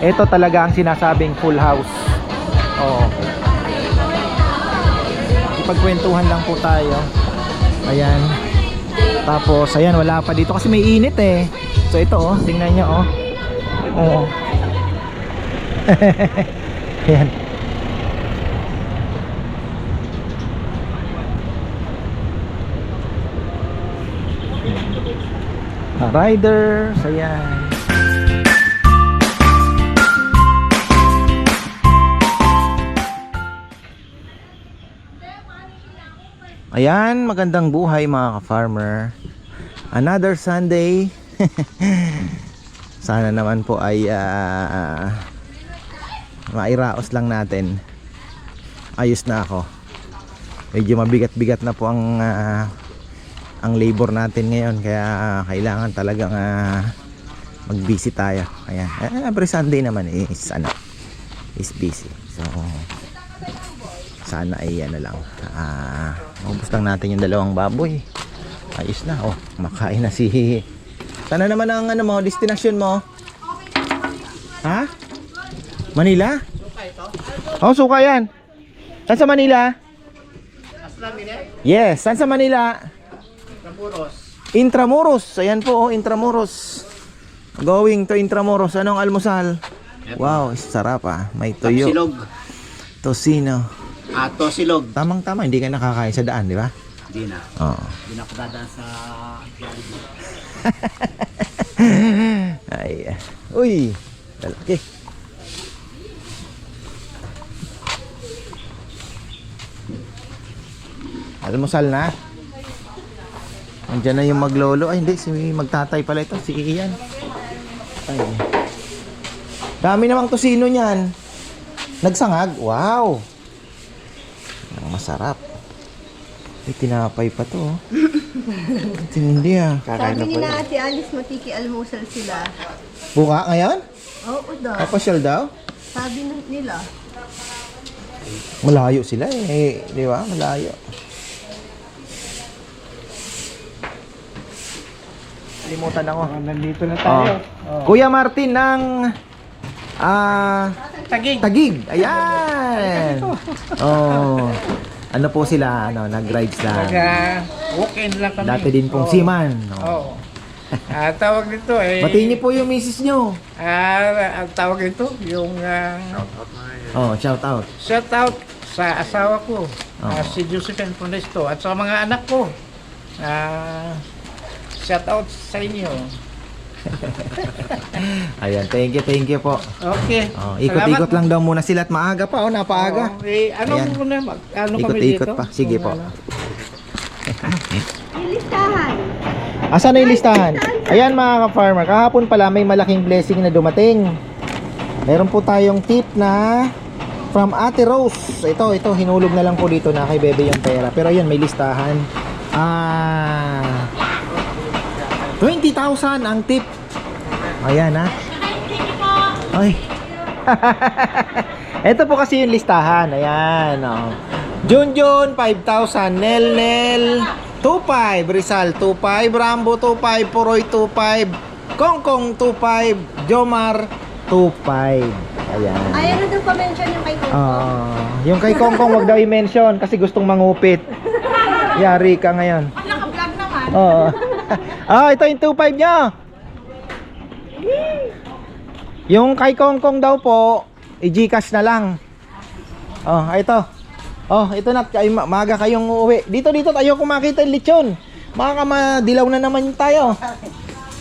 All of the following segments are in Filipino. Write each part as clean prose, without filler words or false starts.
Ito talaga ang sinasabing full house. Oo. Ipagkwentuhan lang po tayo. Ayan. Tapos ayan, wala pa dito kasi may init eh. So ito oh, tingnan nyo oh. Oo. Ayan. Riders, ayan. Ayan, magandang buhay mga ka-farmer. Another Sunday. Sana naman po ay mairaos lang natin. Ayos na ako. Medyo mabigat-bigat na po ang labor natin ngayon, kaya kailangan talagang mag-busy tayo. Ayan. Every Sunday naman is busy. So sana ay ano lang, maubos lang natin yung dalawang baboy. Ayos na. Oh, makain na si... Sana naman ang ano mo, destination mo? Ha? Manila? Oh, suka yan. Saan sa Manila? Yes, saan sa Manila? Intramuros. Ayan po, oh, Intramuros. Going to Intramuros. Anong almusal? Wow, sarap ah. May tuyo. Tapsilog. Tosino. Tosilog. Tamang-tama, hindi ka nakakain sa daan, di ba? Hindi na. Oo. Hindi na ako dadaan sa... Ay. Uy. Lalaki. Almusal na. Andiyan na yung maglolo. Ay hindi, si magtatay pala ito. Si Ian. Ay. Dami namang tosino niyan. Nagsangag. Wow. Masarap. May tinapay pa to. Oh. Hindi ah. Sabi ni na Ate Alice, matiki-almusal sila. Buka ngayon? Oo daw. Papasyal daw? Sabi nila. Malayo sila eh. Di ba? Malayo. Limutan ako. Nandito na tayo. Kuya Martin ng Tagig. Tagig. Ayan. Oh. Ano po sila, ano, nag-rides lang. Walk-in lang kami. Dati din pong seaman. Oo. Tawag nito eh. Batiin niyo po yung misis niyo. Ang tawag nito, yung Oh, shout out. shout out sa asawa ko, Oo. si Josephine Ponesto, at sa mga anak ko. Shout out sa inyo. Ayan, thank you po. Okay. Oh, ikot-ikot lang daw muna sila at maaga pa, oh, napaaga. Ano Ayan. muna, ano kami Ikot-ikot dito? pa. Sige po. Ilistahan. Asan na yung listahan? Ayan mga ka-farmer, kahapon pala may malaking blessing na dumating. Meron po tayong tip na from Ate Rose. Ito, hinulog na lang po dito na kay Bebe yung pera. Pero ayan, may listahan. 20,000 ang tip. Ayan ha. Ay. Ito po kasi yung listahan. Ayan. Oh. Junjun 5,000. Nel 2,500. Rizal 2,500. Rambo 2,500. Puroy 2,500. Kongkong 2,500. Jomar 2,500. Ayan. Ayaw na daw pa-mention yung kay Coco. Yung kay Kongkong wag daw i-mention kasi gustong mangupit. Yari ka ngayon. Naka-vlog naman. Oo. Ito yung 2,500 niya. Yung kay Kongkong daw po, i-Gcash na lang. Ito. Ito na, maaga kayong uuwi. Dito tayo kung makita yung lechon. Baka madilaw na naman tayo.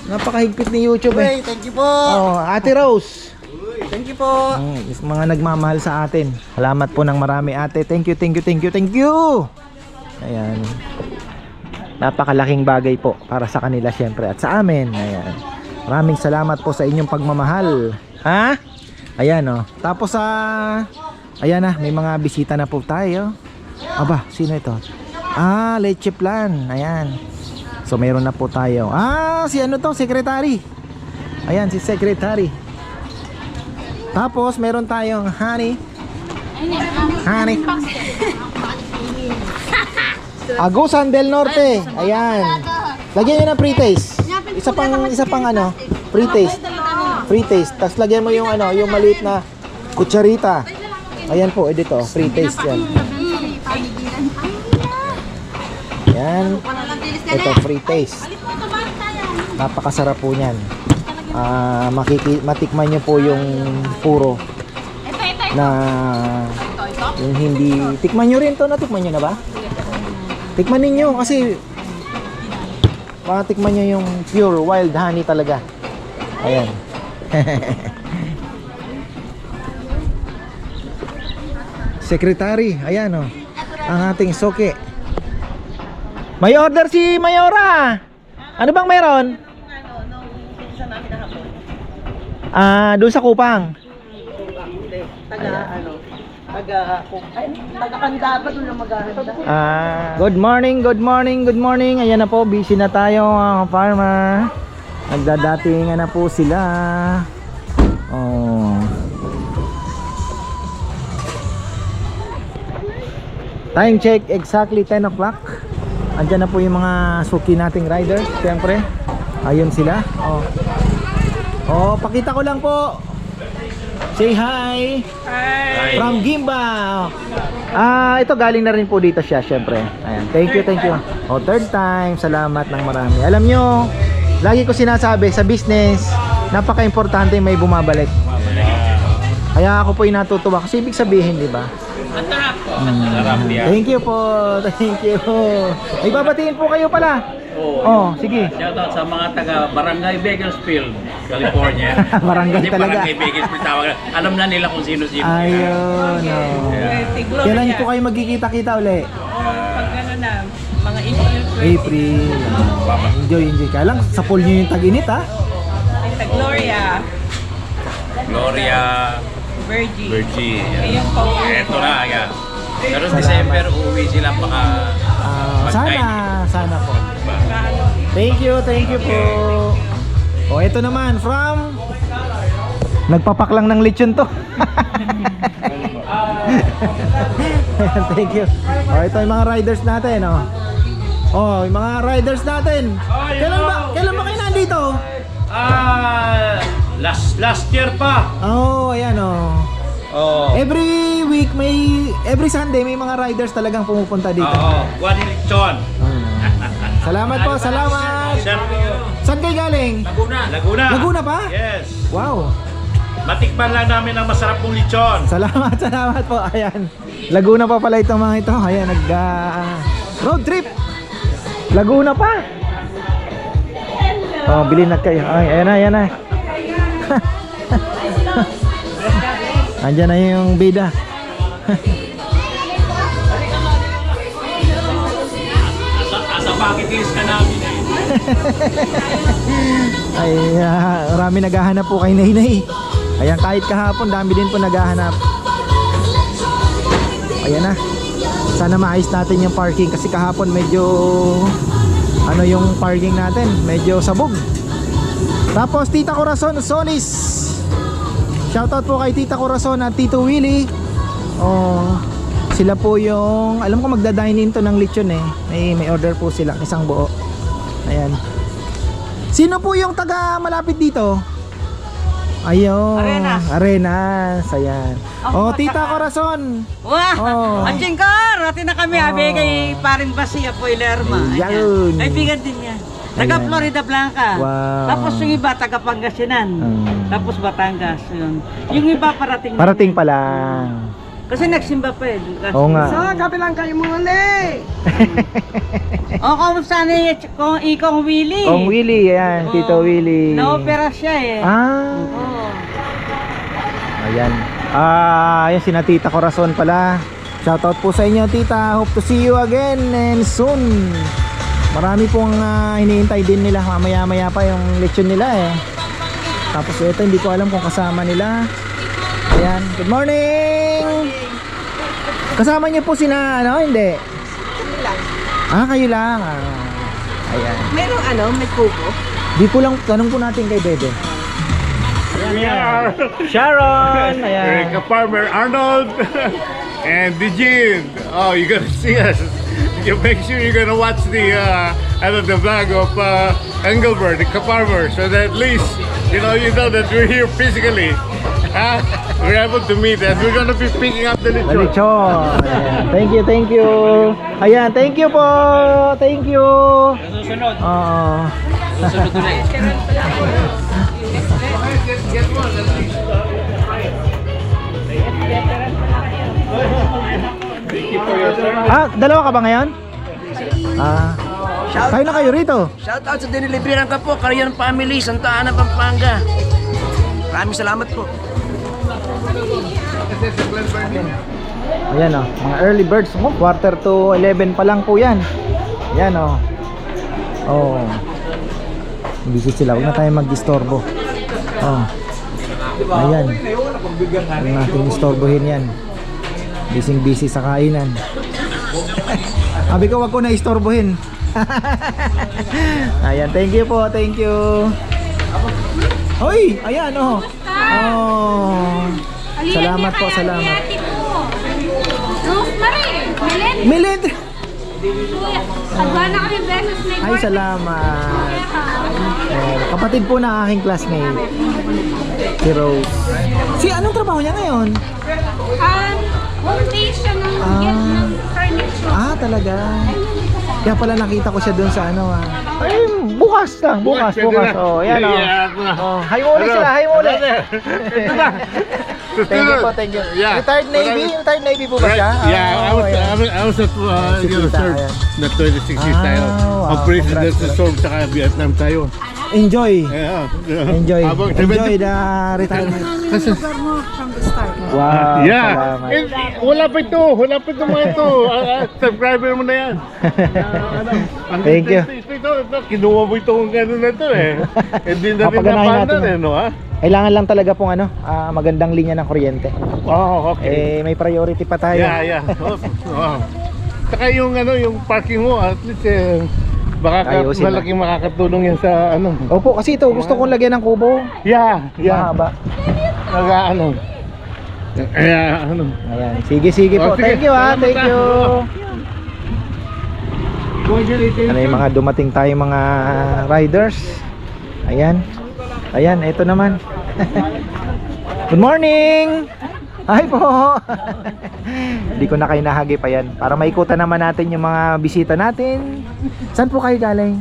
Napakahigpit ni YouTube eh. Thank you po. Ate Rose. Thank you po. Mga nagmamahal sa atin. Salamat po ng marami ate. Thank you. Ayan. Napakalaking bagay po para sa kanila syempre at sa amin. Ayan. Maraming salamat po sa inyong pagmamahal. Ha? Ayan oh. Tapos ayan na, may mga bisita na po tayo. Aba, sino ito? Leche Plan. Ayan. So mayroon na po tayo. Si ano to? Secretary. Ayan, si Secretary. Tapos meron tayong honey. Agusan del Norte. Ayan. Lagyan niyo ng pre-taste. Isa pang ano, pre-taste. Free taste. Tapos lagyan mo yung ano, yung maliit na kutsarita. Ayan po, dito. Free taste yan. Yan. Ito, free taste. Napakasarap po niyan. Matikman nyo po yung puro na yung hindi. Tikman nyo rin to. Natikman nyo na ba? Tikman ninyo kasi matikman nyo yung pure wild honey talaga. Ayan. Secretary, ayan o. Ang ating soke. May order si Mayora. Ano bang meron? Doon sa Kupang. Taga-kanda pa doon na maghahanda. Good morning, good morning, good morning. Ayan na po, busy na tayo mga farmer. Nagdadatingan na po sila. Oh. Time check, exactly 10 o'clock. Andyan na po yung mga suki nating riders. Siyempre, ayun sila. Oh, pakita ko lang po. Say hi. Hi. From Gimba. Ito galing na rin po dito siya, syempre. Ayan, thank you, thank you. Oh, third time. Salamat ng marami. Alam nyo, lagi ko sinasabi sa business, napaka-importante may bumabalik. Kaya ako po yung natutuwa kasi ibig sabihin, di ba? Thank you po. Thank you. May babatiin po kayo pala. Oh, sige. Shout out sa mga taga Barangay Bakersfield, California. Barangay Hindi, talaga. Barangay Bakersfield tawag. Alam na nila kung sino-sino. Ayun. Kailan po kayo magkikita-kita uli? Pag ano na, mga April. Enjoy. Kaya lang, sa pool nyo yung tag-init ha. Sa Gloria, Gloria, Virgie. Virgie. Ayun po. Eto na, yan. Pero Salamat. December, uuwi sila baka Sana po. Thank you po. O, ito naman from nagpapak lang ng lechon to. Thank you. O, ito yung mga riders natin, oh. Yung mga riders natin. Kailan ba kayo nandito? Last year pa. Ayan, Every week every Sunday may mga riders talagang pumupunta dito. One lechon. Salamat po, salamat. Saan kayo galing? Laguna. Laguna pa? Yes. Wow. Matikman lang namin ang masarap kong lechon. Salamat po. Ayan. Laguna pa pala itong mga ito. Ayan, road trip. Laguna pa. Bilhin na kayo. Ayan na. Andyan na yung bida. Asa bucket list ka namin eh. Ay, marami naghahanap po kay Nainay. Ayan, kahit kahapon, dami din po naghahanap. Ayan na. Sana maayos natin yung parking kasi kahapon medyo yung parking natin, medyo sabog. Tapos Tita Corazon Solis. Shoutout po kay Tita Corazon at Tito Willie. Sila po yung, alam ko magda-dine in to ng lechon eh. May order po sila, isang buo. Ayan. Sino po yung taga malapit dito? Ayun. Arenas. Ayan. Tita Corazon. Wow! Anjing ko! Rati na kami, abi kay paring Basia po Ilerma. Ayun. Kaibigan din yan. Taga Ayan. Florida Blanca. Wow. Tapos yung iba, taga Pangasinan. Tapos Batangas. Yun. Yung iba parating. Parating pa lang. Kasi nagsimba pa eh. Oo nga. kapilang kayo mo ulit. Kamusta na kung ikong Willie? Kong Willie, ayan. Tito Willie. Na-opera siya eh. Ayan. Ayan si na Tita Corazon pala. Shoutout po sa inyo, Tita. Hope to see you again and soon. Marami pong hinihintay din nila. Mamaya-maya pa yung lechon nila eh. Tapos ito, hindi ko alam kung kasama nila. Ayan. Good morning! Kasama niyo po sina, hindi? Kayo lang. Ayan. Merong may kubo? Di ko lang, tanong po natin kay Bebe. Ayan. Sharon! Ayan. Farmer Arnold and Eugene. Oh, you're gonna see us. You make sure you're gonna watch the vlog of Engelbert, the farmer, so that at least you know that we're here physically. Huh? We're able to meet and we're gonna be picking up the lechon. Lechon. Ayan. Thank you, thank you. Ayan, thank you po. Thank you. Susunod. Oo. Susunod ulit. Dalawa ka ba ngayon? Kayo na kayo rito. Shout out sa diniliberan ka po, Carian Family, Santa Ana, Pampanga. Maraming salamat po. Ayan o, mga early birds. Quarter to 11 pa lang po yan. Ayan o. Oh. Busy sila, huwag na tayo mag-disturbo. Oh. Ayan. Huwag natin istorbohin yan. Busy sa kainan. Sabi ko, wag ko na istorbohin. Ayan, thank you po, thank you. Hoy, ayan oh. Oh. Salamat po, salamat. Rosemary, Milid. Agwa na kami beses na Ay, salamat. Kapatid po na aking classmate. Si Rose. Anong trabaho niya ngayon? Home base siya ng get ng furniture. Talaga. Kaya pala nakita ko siya dun sa ano Ay, bukas lang, bukas. Oh, yan oh. Oh, hi mo ulit sila, hi mo ulit. Thank you po, thank you. Yeah. Retired Navy po ba siya? Yeah, I was at served na 26 years tayo. wow. Ang president sa Storm tsaka Vietnam tayo. Enjoy. Yeah. Enjoy the retirement. Wow, Yeah. salamat. Wala pa ito mga ito. Subscriber mo na yan. Thank you. Ito, kinuha mo itong gano'n na ito eh. Hindi na rin Papaganahin napandan natin eh, no ha? Kailangan lang talaga pong magandang linya ng kuryente. Oh, okay. May priority pa tayo. Yeah. Oh. Saka yung parking mo, at least Ayusin na. malaking makakatulong yan sa Opo, kasi ito gusto kong lagyan ng kubo. Yeah. Mahaba. Ayan. Sige po. Oh, sige. Thank you thank you. Yung mga dumating tayong mga riders. Ayan, ito naman. Good morning. Hi po. Hindi ko na kayo nahagip. Ayan, para maikutan naman natin yung mga bisita natin. Saan po kayo galing?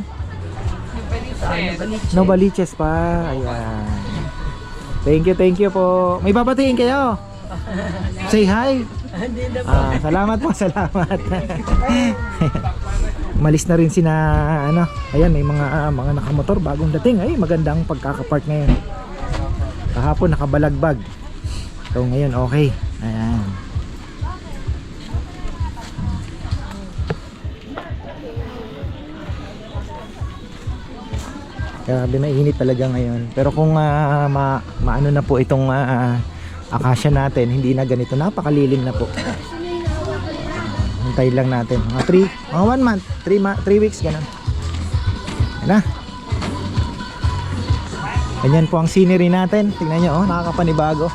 Novaliches pa. Ayan. Thank you po. May babatiin kayo. Say hi. Salamat po, salamat. Malis na rin sina ayan, may mga nakamotor bagong dating. Ay, magandang pagkakapark ngayon. Kahapon nakabalagbag. So ngayon okay. Ayan. Grabe, mainit talaga ngayon. Pero kung maano na po itong akasya natin, hindi na ganito, napakalilim na po. Hintay lang natin mga 1 month, 3 weeks ganun. Yan na. Ganyan po ang scenery natin. Tingnan nyo, nakakapanibago.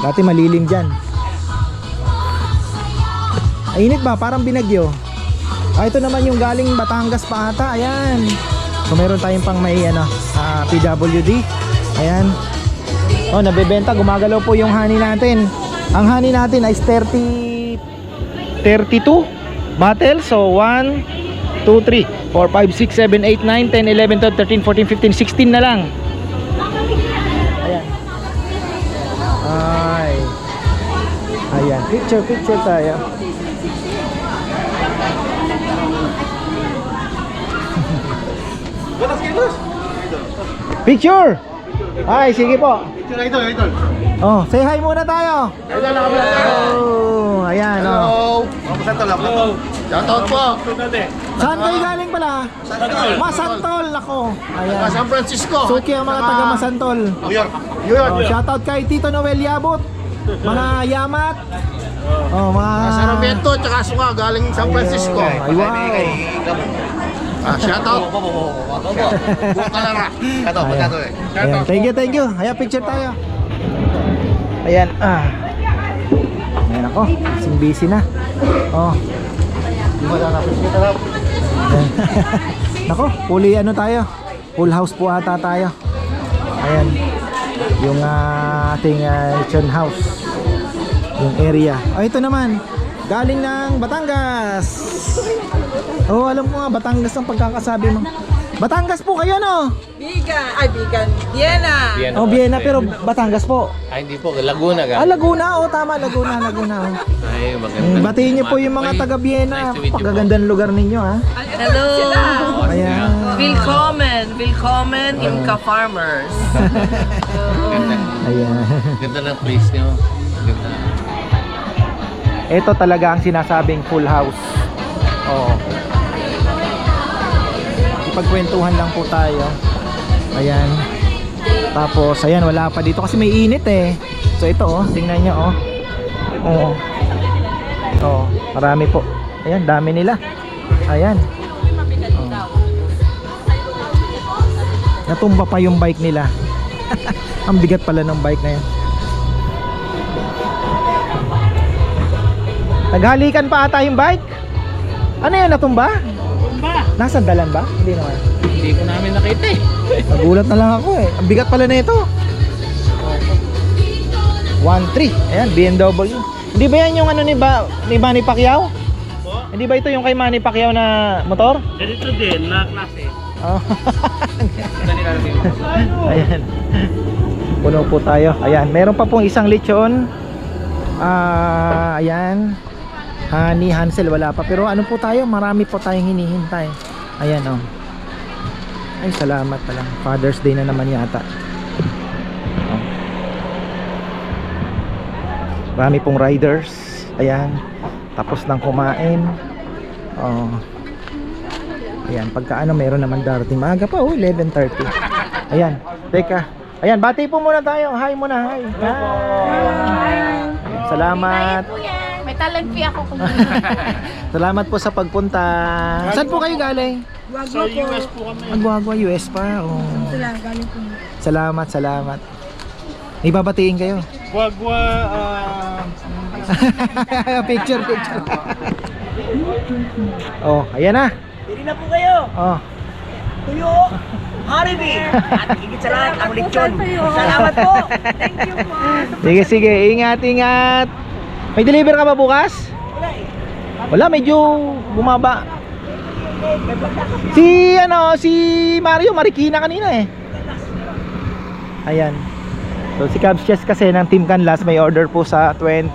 Dati malilim dyan. Init ba? Parang binagyo. Ito naman yung galing Batangas pa ata. Ayan. So meron tayong pang may PWD. Ayan. Nabebenta, gumagalaw po yung honey natin. Ang honey natin ay 32 bottles. So 1, 2, 3, 4, 5, 6, 7, 8, 9, 10, 11, 12, 13, 14, 15, 16 na lang. Ayan. Ayan, picture tayo. Picture! Ay, sige po. Idol. Oh, say hi muna tayo. Oh, ayan oh. Shoutout po. Saan kayo galing pala? Masantol ako. Ayan. San Francisco. Suki ang mga taga Masantol. New York. Oh, shoutout kay Tito Noel Yabot. Mga Yamat. Oh, mga San Roberto tsaka Suka galing San Francisco. Ay, wow. Shoutout. Bukalara. Ayan, thank you. Ayan, picture tayo. Ayan, Ayan ako, busy na. Oh. Ayan. Nako, fully tayo. Full house po ata tayo. Ayan. Yung ating lechon house. Yung area. Ito naman. Galing ng Batangas. Oh, alam ko nga, Batangas ang pagkakasabi mo. Batangas po kayo, no? Bigan. Vienna. Oh, Vienna, pero Batangas po. Ay, hindi po. Laguna ka. Laguna. Oh, tama. Laguna. Oh. Ay, maganda. Batiin niyo po yung mga taga Vienna. Nice to meet you po. Pagkagandang lugar ninyo, ha? Hello. Ayan. Willkommen im Ka-Farmers. Ayan. Ganda ng place niyo. Ganda. Ito talaga ang sinasabing full house. Oo. Ipagkwentuhan lang po tayo. Ayan. Tapos, ayan, wala pa dito kasi may init eh. So ito oh, tingnan nyo oh. Oo. Oo, marami po. Ayan, dami nila. Ayan. Oh. Natumba pa yung bike nila. Ang bigat pala ng bike na yan. Naghalikan pa ata yung bike. Ano yan, natumba? Nasaan dalan ba? Hindi naman. Hindi ko namin nakita eh. Nagulat na lang ako eh. Ang bigat pala na ito. 1.3. Ayan, BMW. Hindi ba yan yung ano ni Manny Pacquiao? Hindi ba ito yung kay Manny Pacquiao na motor? Ganito din, na klase. Oh. Ayan. Puno po tayo. Ayan, meron pa pong isang lechon. Ayan. Honey, Hansel, wala pa. Pero ano po tayo, marami po tayong hinihintay. Ayan oh. Ay, salamat pala. Father's Day na naman yata. Oh. Marami pong riders. Ayan. Tapos nang kumain. Oh. Ayan, pagka ano, meron naman darating. Maaga pa oh, 11:30. Ayan, teka. Ayan, bati po muna tayo. Hi muna, hi. Ayan, salamat. May talent fee ako kung Salamat po sa pagpunta. Saan po kayo galing? Sa US po kami. Magwagwa, US pa. Oh. Salamat. May babatiin kayo. Guagua, picture. Oh, ayan na. Pili na po kayo. Oh. Tuyo. Haribi. At higit sa lahat, ang lechon. Salamat po. Thank you po. Sige, ingat. May deliver ka ba bukas? Wala, medyo bumaba. Si Mario Marikina kanina eh. Ayan. So si Cubs Chess kasi ng Team Canlas may order po sa 20.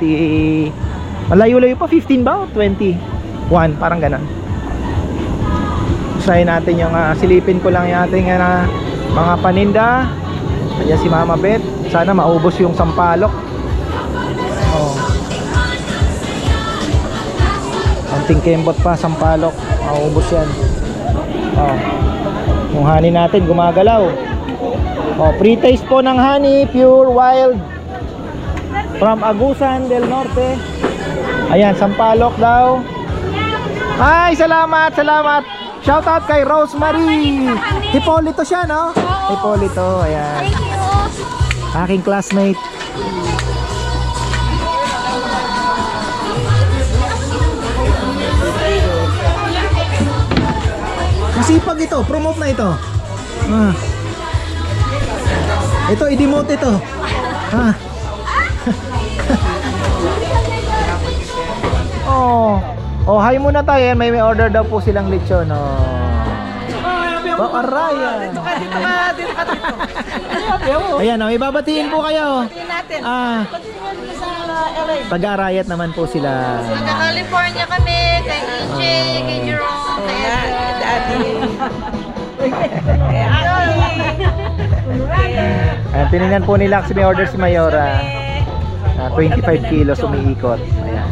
Malayo-layo pa, 15 ba? O 21, parang ganun. Usahin natin yung silipin ko lang yung ating mga paninda. Ayan si Mama Beth. Sana maubos yung sampalok. Oh. Anting kembot pa, sampalok. Maubos yan. Oh. Yung honey natin gumagalaw. Oh, pre-taste po ng honey, pure wild from Agusan del Norte. Ayan, sampalok daw. Ay, salamat. Shout out kay Rosemary. Hipolito siya, no? Hipolito, ayan. thank you. Aking classmate. Masipag ito, promote na ito. Ito, i-demote ito. Oh, hi muna tayo. May order daw po silang lechon. Araya. Dito ka. Ayan, ibabatiin po kayo. natin. Sa LA. Taga-Arayat naman po sila. California kami, kay EJ, kay Jerome, kay Daddy. Ayan, tinignan po nila kasi may order si Mayora. 25 kilos umiikot. Ayan.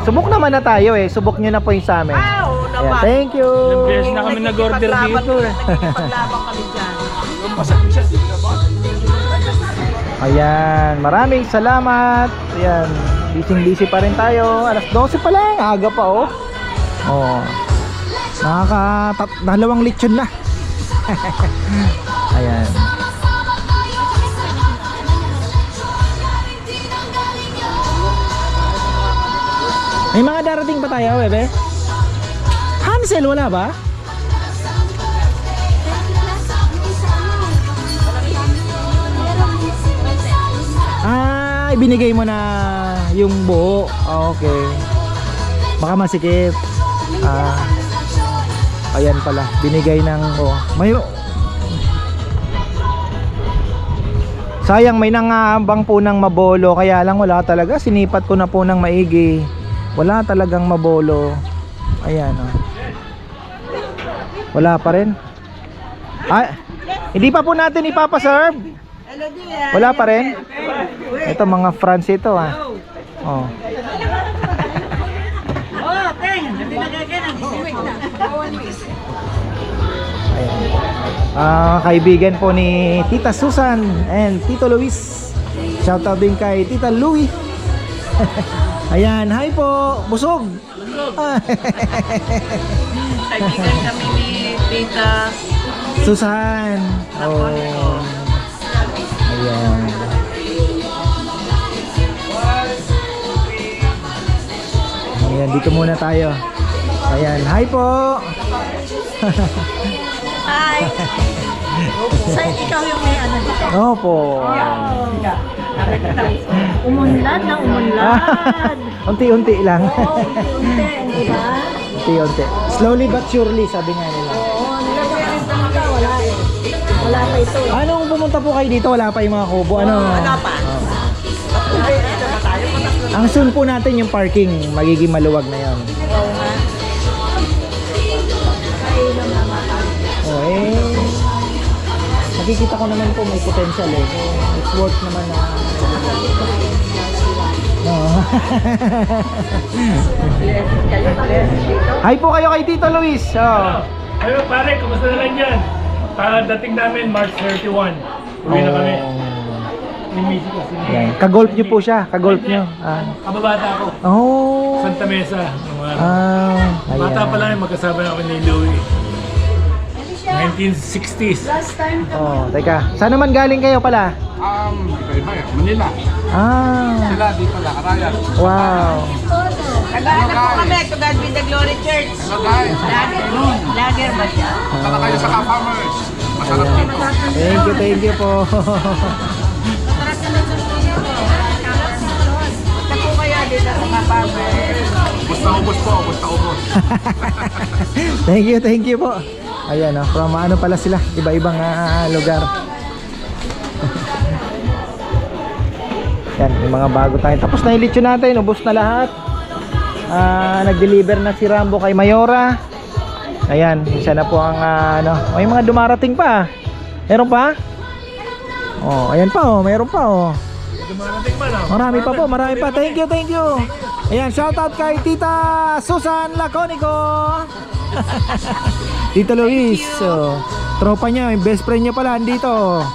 Subok naman na tayo eh. Subok nyo na po yung sa amin. Ayan, thank you. Beses na kami nag-order dito. Nagpaglabang kami dyan. Ayan, maraming salamat. Ayan, busy pa rin tayo. Alas 12 pa lang, aga pa oh. Oh. Dalawang lechon na. Ayan. May mga darating pa tayo, bebe? Hansel, wala ba? ibinigay mo na yung buo. Okay. Baka masikip. Ayan pala, binigay ng sayang, may nangahambang po ng mabolo, kaya lang wala talaga. Sinipat ko na po ng maigi. Wala talagang mabolo. Ayan wala pa rin. Hindi pa po natin ipapaserve. Wala pa rin. Ito mga France ito Oh. Kaibigan po ni Tita Susan and Tito Luis. Shoutout din kay Tita Louie. Ayan, hi po. Busog. Kaibigan kami ni Tita Susan. Ayan. Ayan, dito muna tayo. Ayan, hi po. Hi! Sa ikaw yung may ano dito. Opo. Umunlad na umunlad. Unti-unti lang. Oo, unti-unti, di ba? Unti-unti. Slowly but surely, sabi nga nila. Oo, nilagay talaga, wala eh. Wala pa ito eh. Anong pumunta po kayo dito? Wala pa yung mga kubo. Wala pa. Ang soon po natin yung parking, magiging maluwag na yon. Oo nga. Nakikita ko naman po may potential eh. So, it's worth naman na Hi po kayo kay Tito Luis. Ayun pare, kumusta na lang yan? Dating namin March 31. Uwi na kami. Yung music kasi. Yan. Kagolf nyo po siya. Kagolf nyo. Kababata ako. Santa Mesa. Bata pa lang magkasama ako ni Louie. 1960s. Teka. Saan naman galing kayo pala? Iba eh, Manila. Sila dito lang, Arayat. Wow. Nag-aanap po kami to God be the Glory Church. Hello guys. Lager ba siya? Punta na kayo sa Ka-Farmers. Masarap dito. Thank you po. Punta po kaya dito sa Ka-Farmers. Basta ubos po, basta ubos. Thank you po. Ayan from ano pala sila, iba-ibang lugar. Yan, may mga bago tayo. Tapos na yung lechon natin, ubos na lahat. Nag-deliver na si Rambo kay Mayora. Ayan, isa na po ang may mga dumarating pa. Meron pa? Ayan pa meron pa Dumarating man Marami pa po, marami pa. Thank you. Ayan, shoutout kay Tita Susan Laconico. Tito Luis. Tropa niya, yung best friend niya pala andito.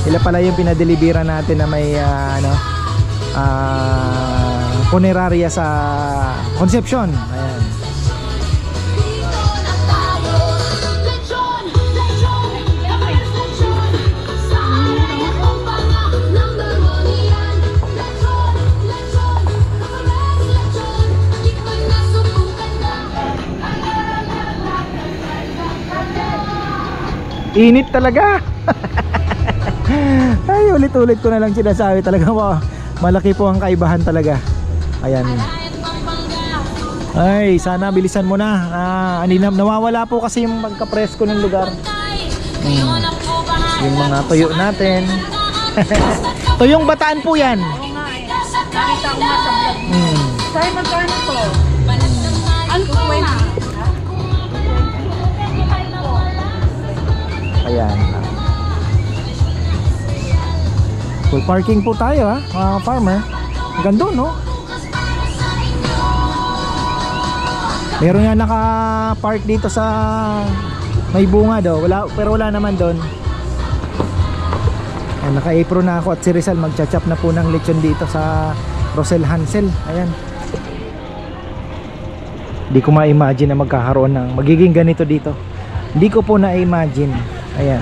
Sila pala yung pinadelibera natin na may funeraria sa Concepcion. Ayan. Init talaga. Ay, ulit-ulit ko na lang sinasabi talaga. Malaki po ang kaibahan talaga. Ayan. Ay, sana bilisan mo na. Nawawala po kasi yung magka-presko ng lugar. Yung mga tuyo natin. Tuyong Bataan po yan. Nakita ko nga sa vlog. Sa'yo magkano to? Ano po na? Ayan. Full parking po tayo mga farmer. Ganda no? Meron nga naka-park dito sa may bunga daw. Pero wala naman doon. Naka-apron na ako at si Rizal magcha-chop na po ng lechon dito sa Rosel Hansel. Ayan. Hindi ko ma-imagine na magkakaroon ng magiging ganito dito. Hindi ko po na-imagine. Ayan.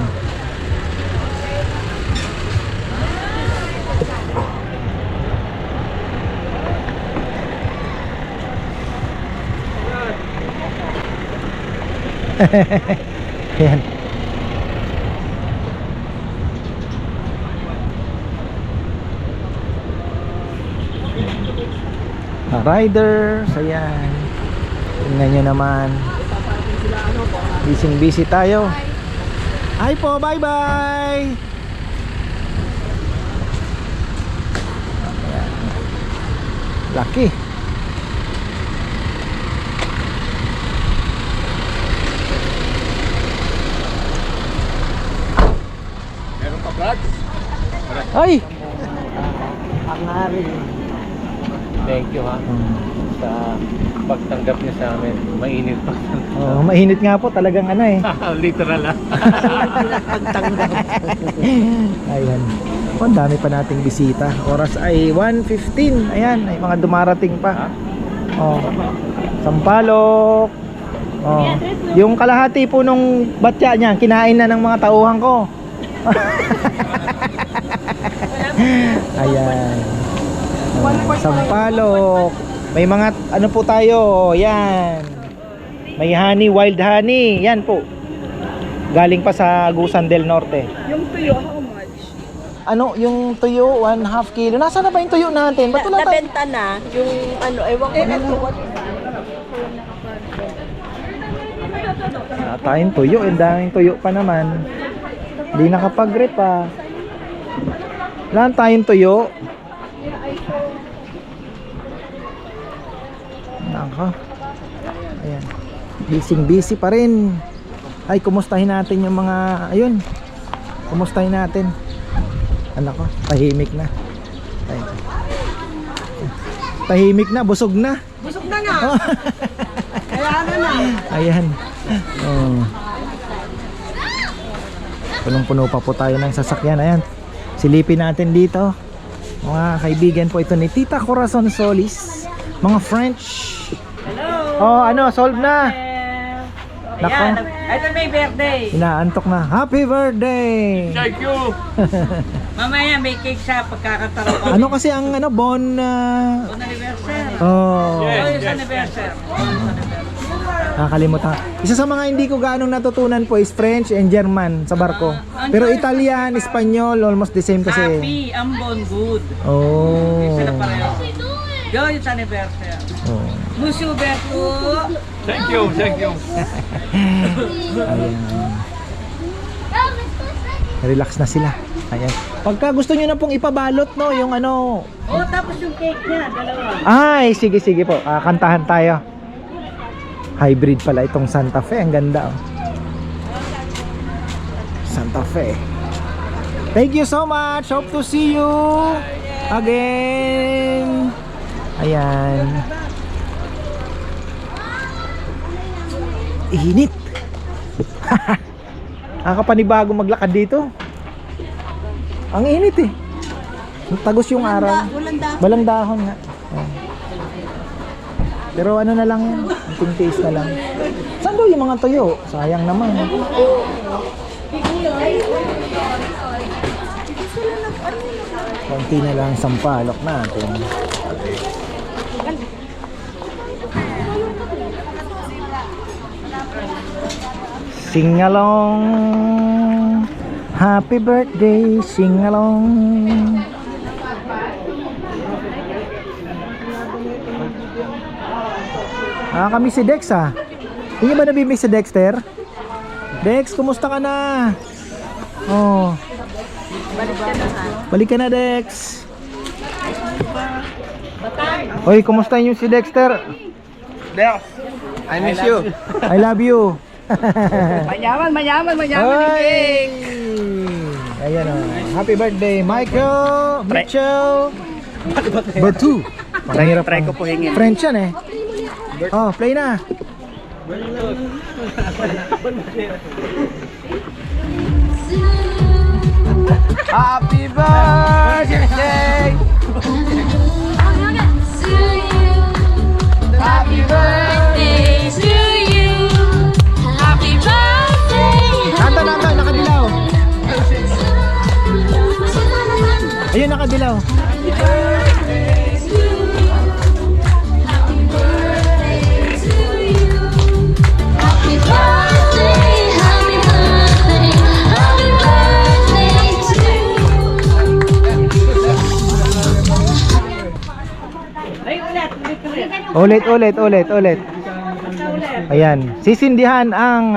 Ayan. riders, ayan. Tingnan nyo naman. Busy tayo. Hi po, bye bye. Ayan. Laki. Meron pa vlogs? Ay! Thank you ha sa pagtanggap niyo sa amin. Mainit pa. Oh, mainit nga po talagang ano eh. Literal ha. Ayan. Oh, ang dami pa nating bisita. Oras ay 1:15. Ayan, ay mga dumarating pa. Oh. Sampalok. Oh. Yung kalahati po nung batya niya, kinain na ng mga tauhan ko. Ayan. Oh, Sampalok. May mga ano po tayo. Yan. May honey, wild honey. Yan po. Galing pa sa Agusan del Norte. Yung tuyo, how much? Ano, yung tuyo, 1/2 kilo. Nasaan na ba yung tuyo natin? Ba't wala tayo? Nabenta na. Yung ano, ewan ko na to. Wala tayong tuyo. Ang daming tuyo pa naman. Hindi nakapag-grip pa. Wala tayong tuyo. Nako. Ayan. Busy pa rin. Ay, kumustahin natin yung mga, ayun. Kumustahin natin. Ano ko, tahimik na. Ay. Tahimik na, busog na. Busog na nga. Kaya na. Ayan. Oh. Punong-puno pa po tayo ng sasakyan. Ayan. Silipin natin dito. Mga kaibigan po ito ni Tita Corazon Solis. Mga French. Hello! Oh, ano, solve na. Nako. Ayan, ito may birthday. Inaantok na. Happy birthday. Thank you. Mamaya may cake sa pagkakataon. Ano kasi ang ano, bon On anniversary. oh. Yes. Anniversary. Nakakalimutan. Isa sa mga hindi ko gaanong natutunan po is French and German sa barko. Pero Italian, Espanyol, almost the same kasi. Happy, ambon, good. Oh. Sila pareho. Joyous anniversary. Oh. Musu Berto. Thank you. Ayan. Relax na sila. Ayan. Pagka gusto nyo na pong ipabalot, no, yung ano. Oh, tapos yung cake niya, dalawa. Ay, sige po. Kantahan tayo. Hybrid pala itong Santa Fe. Ang ganda, oh. Santa Fe. Thank you so much. Hope to see you again. Ayan. Init. Nakakapanibago maglakad dito. Ang init eh. Tagos yung araw. Walang dahon nga. Oh. Pero ano na lang yan. Kunting taste na lang. Saan daw yung mga tuyo? Sayang naman. Konti na lang sampalok natin. Sing along, happy birthday, sing along. Kami si Dex ah. Hindi ba nabibig si Dexter? Dex, kumusta ka na? Oh. Balik ka na, Dex. Hoy, kumusta yung si Dexter? Dex, I miss you. I love you. Mayaman Ay! Ayan o. Happy birthday, Michael, Mitchell, Bertu. Try ko po hingin. French yan eh. Oh, play na. Happy birthday! Happy birthday to you. Happy birthday. Kanta, nakadilaw. Ayun, nakadilaw. Happy birthday, happy birthday, happy birthday to you. Ay, ulit. Ulit. Ayan. Sisindihan ang...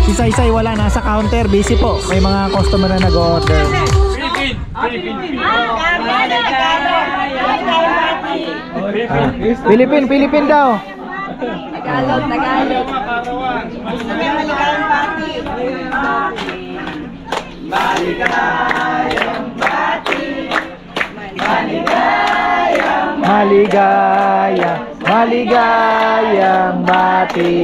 Si Saysay wala, nasa counter, busy po. May mga customer na nag-order. Philippine daw. Tagalog. Maligayang bati.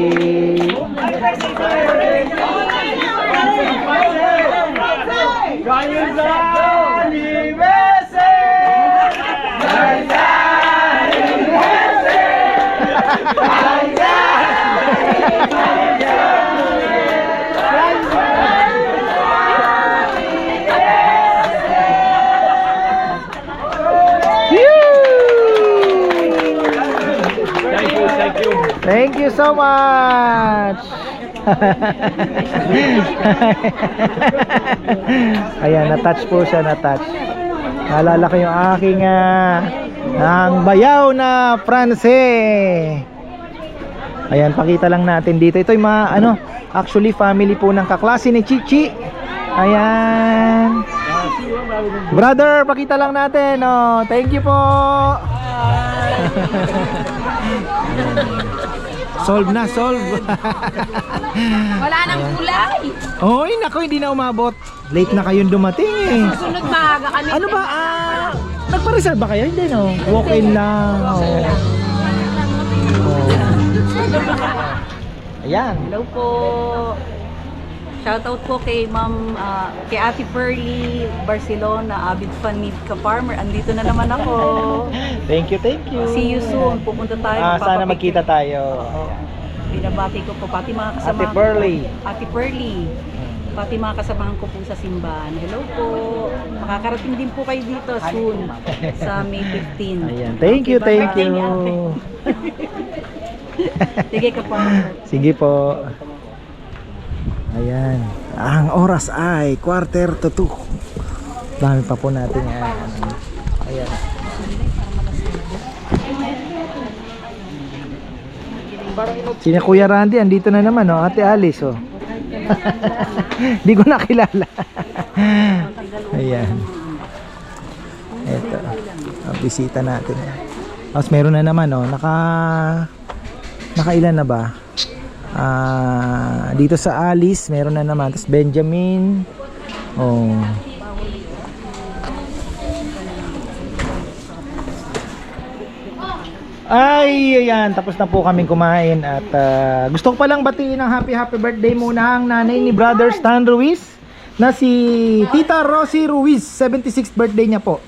Thank you so much. Ayan, na-touch po siya, na-touch. Naalala ko yung aking ang bayaw na Pranse. Ayan, pakita lang natin dito. Ito yung mga actually family po ng kaklase ni Chichi. Ayan. Brother, pakita lang natin. Oh, thank you po. Solve na, solve. Wala nang kulay. Oy, nako, hindi na umabot. Late na kayong dumating eh. Susunod maaga kami. Ano ba? Nagpa-reserve ba kayo? Hindi, no? Walk-in lang. Ayan. Hello po. Shoutout po kay Ma'am, kay Ate Pearly Barcelona, avid fan ni Ka-Farmer. Andito na naman ako. Thank you, thank you. See you soon. Pupunta tayo. Sana magkita tayo. Binabati ko po pati mga kasama Ate Pearly. Ate Pearly. Pati mga kasamahan ko po sa simbahan. Hello po. Makakarating din po kayo dito soon sa May 15. Ayan. Thank you, thank you. Sige Ka-Farmer. Sige po. Ayan. Ang oras ay 1:45. Dami pa po natin yan. Ayan. Sina Kuya Randy, andito na naman, oh. Ate Alice, oh. Hindi ko nakilala. Ayan. Ito. Ang bisita natin. Tapos meron na naman, oh. Nakailan na ba? Dito sa Alice meron na naman. Tapos Benjamin. Oh. Ay, ayan, tapos na po kaming kumain. At gusto ko palang batiin ng happy birthday muna ang nanay ni Brother Stan Ruiz, na si Tita Rosie Ruiz. 76th birthday niya po,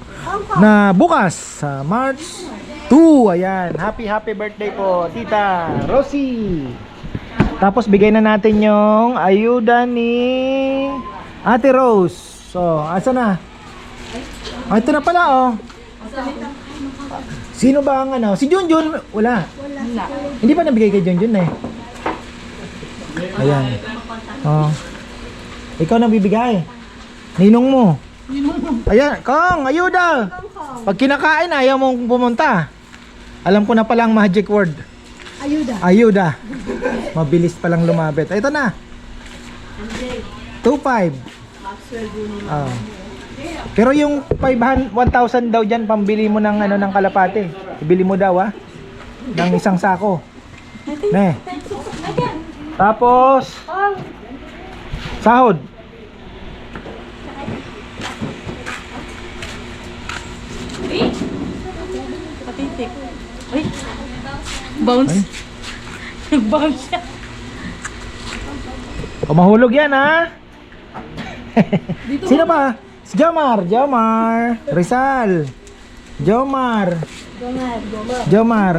na bukas sa March 2. Ayan, happy birthday po Tita Rosie. Tapos bigay na natin yung ayuda ni Ate Rose. So, asa na? Ito na pala, oh. Sino ba ang Si Junjun? Wala. Hindi pa nabigay kay Junjun eh. Ayan. Oh. Ikaw nang bibigay. Ninong mo. Ayan, Kong, ayuda. Pag kinakain, ayaw mong pumunta. Alam ko na palang magic word. Ayuda. Mabilis palang lumapit. Ito na. 2.5. Pero yung 1,000 daw dyan, pambili mo ng ng kalapate. Ibili mo daw ng isang sako. Ne. Tapos sahod. Patitik. Ay. Bounce. Bounce siya. O mahulog yan Sino ba? Si Jomar Rizal. Jomar. Jomar.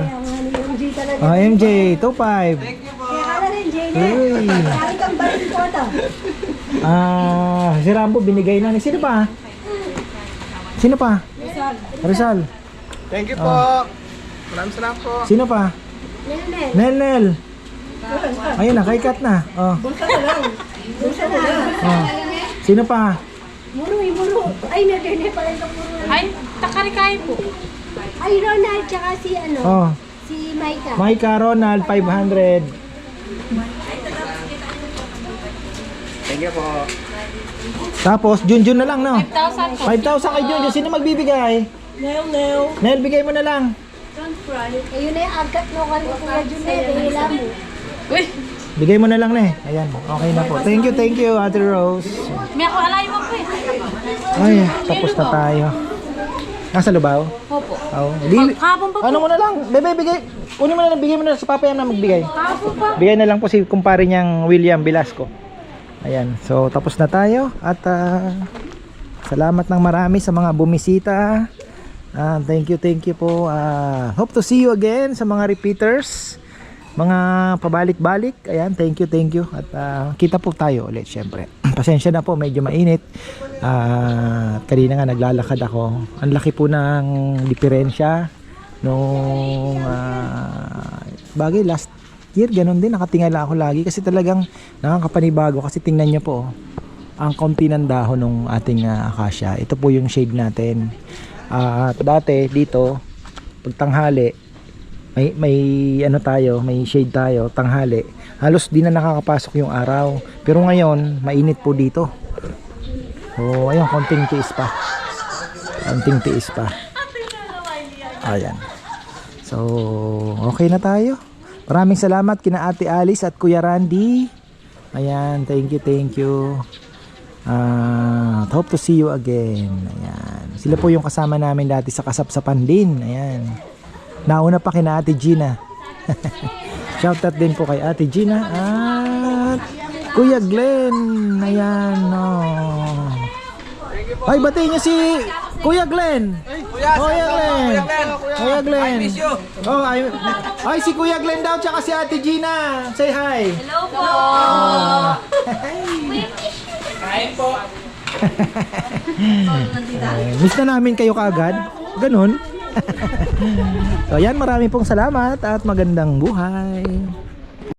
Oh, MJ, 2.5. Kaya ka rin, Jane. Uy. Kaya kang balik ko ito. Si Rambo binigay na ni sino pa? Sino pa? Rizal. Thank you po. Maraming salamat po. Sino pa? Nel. Nel. Ayun na, kay Kat na. Oh. Oh. Sino pa? Muro. Ay, nagdene pala itong muro. Ay, takarikay po. Ay, Ronald, tsaka si ano? Oh. Si Maika. Micah Ronald 500. Thank you po. Tapos Junjun na lang, no? 5,000 po. 5,000 kay Junjun. Sino magbibigay? Nel, bigay mo na lang. Ayun na yung angkat mo kan Kuya Junel. Hila mo. Uy, Bigay mo na lang na. Ayan, okay na po. Thank you, Ate Rose. may ako alay mo po eh. Ay, tapos na tayo. Nasa Lubao? Opo. Oh, Hapon pa po. ano mo na lang? Bebe, bigay. Kunin mo na lang, bigay mo na sa Papa Yam na magbigay. Hapon pa. Bigay na lang po si kumpare niyang William Velasco. Ayan, so tapos na tayo at salamat ng marami sa mga bumisita. Thank you po. Hope to see you again sa mga repeaters, mga pabalik-balik. Ayan, thank you. At kita po tayo ulit syempre. Pasensya na po, medyo mainit. Kanina nga naglalakad ako. Ang laki po ng diferensya nung bagay last year, ganun din, nakatingala ako lagi kasi talagang nakakapanibago kasi tingnan nyo po, ang konti ng dahon ng ating acacia. Ito po yung shade natin. At dati dito, pag tanghali, may ano tayo, may shade tayo, tanghali. Halos di na nakakapasok yung araw. Pero ngayon, mainit po dito. So, ayun, konting tiis pa. Ayan. So, okay na tayo. Maraming salamat kina Ate Alice at Kuya Randy. Ayan, thank you. Hope to see you again. Ayan. Sila po yung kasama namin dati sa Kasapsapan din. Ayan. Nauna pa kina Ate Gina. Shoutout din po kay Ate Gina at Kuya Glenn. Ayan, oh. Ay, batiin niyo si Kuya Glenn. Kuya Glenn. Oh, ay si Kuya Glenn daw tsaka si Ate Gina. Say hi. Hello po. Kain po. Miss na namin kayo kaagad. Ganun. So yan, marami pong salamat at magandang buhay.